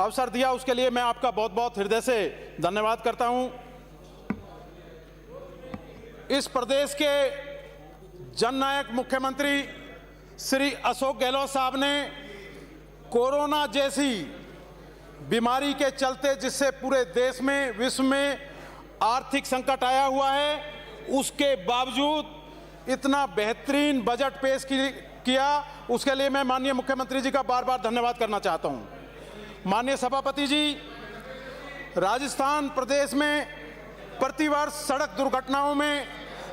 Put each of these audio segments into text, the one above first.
अवसर दिया उसके लिए मैं आपका बहुत बहुत हृदय से धन्यवाद करता हूं। इस प्रदेश के जननायक मुख्यमंत्री श्री अशोक गहलोत साहब ने कोरोना जैसी बीमारी के चलते, जिससे पूरे देश में विश्व में आर्थिक संकट आया हुआ है, उसके बावजूद इतना बेहतरीन बजट पेश किया, उसके लिए मैं माननीय मुख्यमंत्री जी का बार बार धन्यवाद करना चाहता हूं। माननीय सभापति जी, राजस्थान प्रदेश में प्रतिवर्ष सड़क दुर्घटनाओं में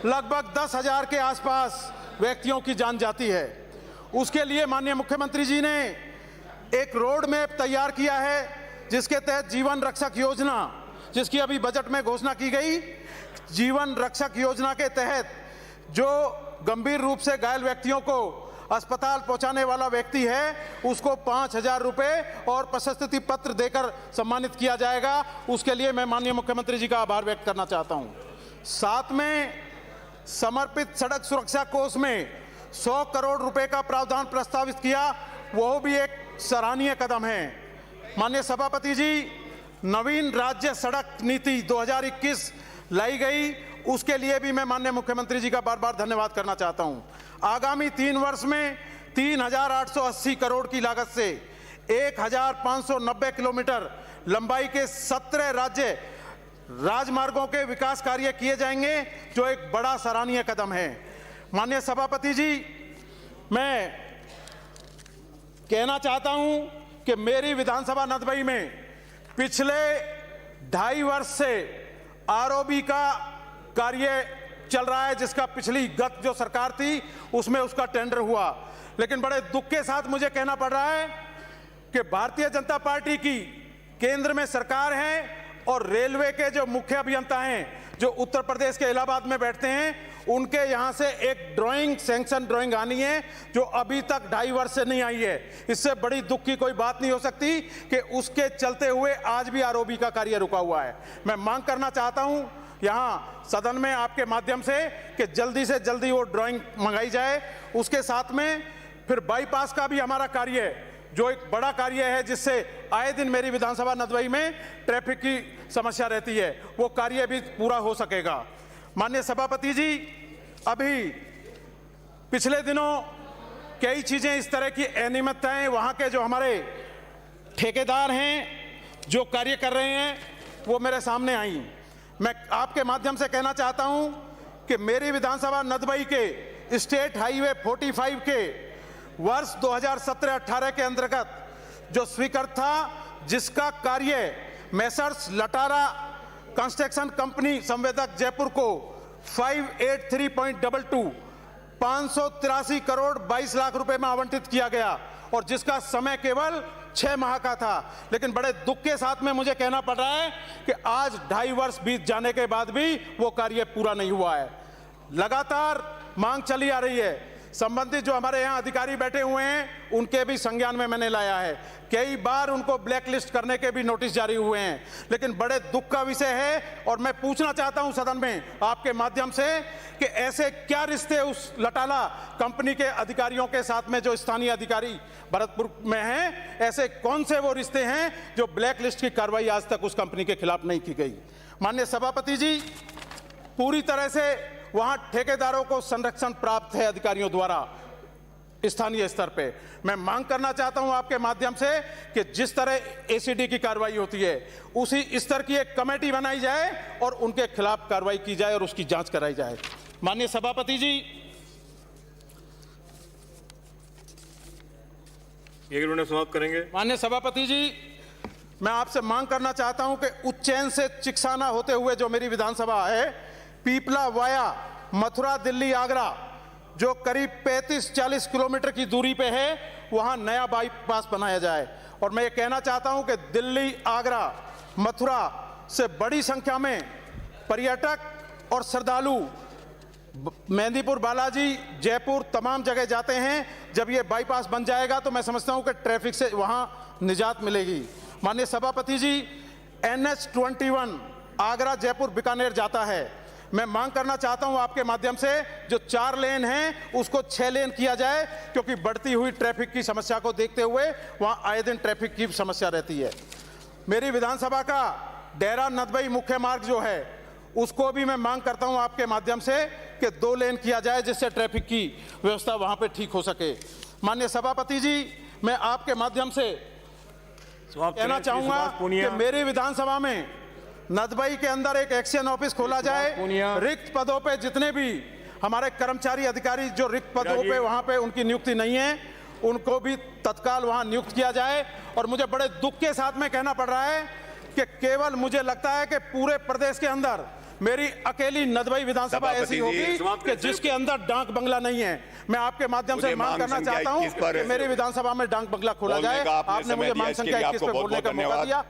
लगभग 10,000 के आसपास व्यक्तियों की जान जाती है। उसके लिए माननीय मुख्यमंत्री जी ने एक रोड मैप तैयार किया है, जिसके तहत जीवन रक्षक योजना, जिसकी अभी बजट में घोषणा की गई, जीवन रक्षक योजना के तहत जो गंभीर रूप से घायल व्यक्तियों को अस्पताल पहुंचाने वाला व्यक्ति है, उसको 5,000 रुपये और प्रशस्ति पत्र देकर सम्मानित किया जाएगा। उसके लिए मैं माननीय मुख्यमंत्री जी का आभार व्यक्त करना चाहता हूं। साथ में समर्पित सड़क सुरक्षा कोष में 100 करोड़ रुपए का प्रावधान प्रस्तावित किया, वह भी एक सराहनीय कदम है। माननीय सभापति जी, नवीन राज्य सड़क नीति 2021 लाई गई, उसके लिए भी मैं माननीय मुख्यमंत्री जी का बार बार धन्यवाद करना चाहता हूं। आगामी 3 वर्ष में 3,880 करोड़ की लागत से 1,590 किलोमीटर लंबाई के 17 राज्य राजमार्गों के विकास कार्य किए जाएंगे, जो एक बड़ा सराहनीय कदम है। माननीय सभापति जी, मैं कहना चाहता हूं कि मेरी विधानसभा नदबई में पिछले 2.5 वर्ष से आरओबी का कार्य चल रहा है, जिसका पिछली गत जो सरकार थी उसमें उसका टेंडर हुआ, लेकिन बड़े दुख के साथ मुझे कहना पड़ रहा है कि भारतीय जनता पार्टी की केंद्र में सरकार है और रेलवे के जो मुख्य अभियंता हैं, जो उत्तर प्रदेश के इलाहाबाद में बैठते हैं, उनके यहां से एक सैंक्शन ड्राइंग आनी है, जो अभी तक 2.5 वर्ष से नहीं आई है। इससे बड़ी दुख की कोई बात नहीं हो सकती कि उसके चलते हुए आज भी आरओबी का कार्य रुका हुआ है। मैं मांग करना चाहता हूं यहाँ सदन में आपके माध्यम से कि जल्दी से जल्दी वो ड्राइंग मंगाई जाए। उसके साथ में फिर बाईपास का भी हमारा कार्य, जो एक बड़ा कार्य है, जिससे आए दिन मेरी विधानसभा नदबई में ट्रैफिक की समस्या रहती है, वो कार्य भी पूरा हो सकेगा। माननीय सभापति जी, अभी पिछले दिनों कई चीजें इस तरह की अनियमितताएं वहां के जो हमारे ठेकेदार हैं, जो कार्य कर रहे हैं, वो मेरे सामने आई। मैं आपके माध्यम से कहना चाहता हूं कि मेरी विधानसभा नदबई के स्टेट हाईवे 45 के वर्ष 2017-18 के अंतर्गत जो स्वीकृत था, जिसका कार्य मेसर्स लटारा कंस्ट्रक्शन कंपनी संवेदक जयपुर को 583.22 583 करोड़ 22 लाख रुपए में आवंटित किया गया, और जिसका समय केवल 6 माह का था। लेकिन बड़े दुख के साथ में मुझे कहना पड़ रहा है कि आज 2.5 वर्ष बीत जाने के बाद भी वो कार्य पूरा नहीं हुआ है। लगातार मांग चली आ रही है। संबंधित जो हमारे यहाँ अधिकारी बैठे हुए हैं, उनके भी संज्ञान में मैंने लाया है। कई बार उनको ब्लैक लिस्ट करने के भी नोटिस जारी हुए हैं, लेकिन बड़े दुख का विषय है। और मैं पूछना चाहता हूं सदन में आपके माध्यम से कि ऐसे क्या रिश्ते उस लटाला कंपनी के अधिकारियों के साथ में, जो स्थानीय अधिकारी भरतपुर में हैं, ऐसे कौन से वो रिश्ते हैं जो ब्लैक लिस्ट की कार्रवाई आज तक उस कंपनी के खिलाफ नहीं की गई। माननीय सभापति जी, पूरी तरह से वहां ठेकेदारों को संरक्षण प्राप्त है अधिकारियों द्वारा स्थानीय स्तर पे। मैं मांग करना चाहता हूं आपके माध्यम से कि जिस तरह एसीडी की कार्रवाई होती है, उसी स्तर की एक कमेटी बनाई जाए और उनके खिलाफ कार्रवाई की जाए और उसकी जांच कराई जाए। माननीय सभापति जी, समाप्त करेंगे। माननीय सभापति जी, मैं आपसे मांग करना चाहता हूं कि उज्जैन से चिकसाना होते हुए जो मेरी विधानसभा है, पीपला वाया मथुरा दिल्ली आगरा, जो करीब 35-40 किलोमीटर की दूरी पे है, वहां नया बाईपास बनाया जाए। और मैं ये कहना चाहता हूं कि दिल्ली आगरा मथुरा से बड़ी संख्या में पर्यटक और श्रद्धालु मेहंदीपुर बालाजी जयपुर तमाम जगह जाते हैं। जब ये बाईपास बन जाएगा तो मैं समझता हूं कि ट्रैफिक से वहां निजात मिलेगी। माननीय सभापति जी, NH-21 आगरा जयपुर बीकानेर जाता है, मैं मांग करना चाहता हूं आपके माध्यम से, जो 4 लेन हैं उसको 6 लेन किया जाए, क्योंकि बढ़ती हुई ट्रैफिक की समस्या को देखते हुए वहां आए दिन ट्रैफिक की समस्या रहती है। मेरी विधानसभा का डेरा नदबई मुख्य मार्ग जो है उसको भी मैं मांग करता हूं आपके माध्यम से कि 2 लेन किया जाए, जिससे ट्रैफिक की व्यवस्था वहां पे ठीक हो सके। माननीय सभापति जी, मैं आपके माध्यम से कहना चाहूंगा कि मेरी विधानसभा में नदबई के अंदर एक एक्शन ऑफिस खोला जाए। रिक्त पदों पे जितने भी हमारे कर्मचारी अधिकारी जो रिक्त पदों पे वहां पे उनकी नियुक्ति नहीं है, उनको भी तत्काल वहां नियुक्त किया जाए। और मुझे बड़े दुख के साथ में कहना पड़ रहा है कि केवल मुझे लगता है कि पूरे प्रदेश के अंदर मेरी अकेली नदबई विधानसभा ऐसी होगी कि जिसके अंदर डाक बंगला नहीं है। मैं आपके माध्यम से मांग करना चाहता हूं कि मेरी विधानसभा में डाक बंगला खोला जाए। आपने मुझे मांग संख्या 21 पे बोलने का मौका दिया।